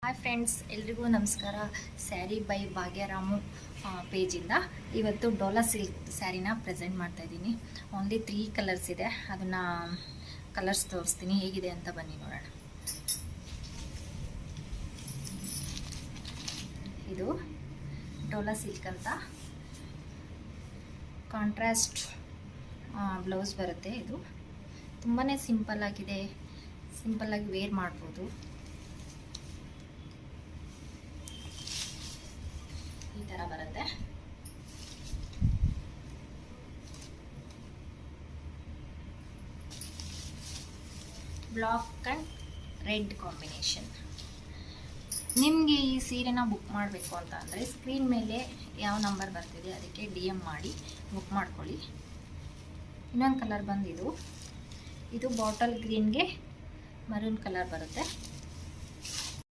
Hi friends, ಎಲ್ರಿಗೂ ನಮಸ್ಕಾರ. Sari by ಭಾಗ್ಯರಾಮು ಪೇಜಿಂದ ಇವತ್ತು ಡೋಲಾ ಸಿಲ್ಕ್ ಸ್ಯಾರಿನ ಪ್ರೆಸೆಂಟ್ ಮಾಡ್ತಾ ಇದ್ದೀನಿ. ಓನ್ಲಿ 3 ಕಲರ್ಸ್ ಇದೆ. ಅದನ್ನು ಕಲರ್ಸ್ ತೋರಿಸ್ತೀನಿ, ಹೇಗಿದೆ ಅಂತ ಬನ್ನಿ ನೋಡೋಣ. ಇದು ಡೋಲಾ ಸಿಲ್ಕ್ ಅಂತ ಕಾಂಟ್ರಾಸ್ಟ್ ಬ್ಲೌಸ್ ಬರುತ್ತೆ. ಇದು ತುಂಬಾ ಸಿಂಪಲ್ ಆಗಿದೆ, ಸಿಂಪಲ್ಲಾಗಿ ವೇರ್ ಮಾಡ್ಬೋದು. ಈ ಥರ ಬರುತ್ತೆ. Black and red combination. ನಿಮಗೆ ಈ ಸೀರೆನ ಬುಕ್ ಮಾಡಬೇಕು ಅಂತ ಅಂದರೆ ಸ್ಕ್ರೀನ್ ಮೇಲೆ ಯಾವ ನಂಬರ್ ಬರ್ತಿದೆ ಅದಕ್ಕೆ DM ಮಾಡಿ ಬುಕ್ ಮಾಡ್ಕೊಳ್ಳಿ. ಇನ್ನೊಂದು ಕಲರ್ ಬಂದು ಇದು ಬಾಟಲ್ ಗ್ರೀನ್ಗೆ ಮರೂನ್ ಕಲರ್ ಬರುತ್ತೆ.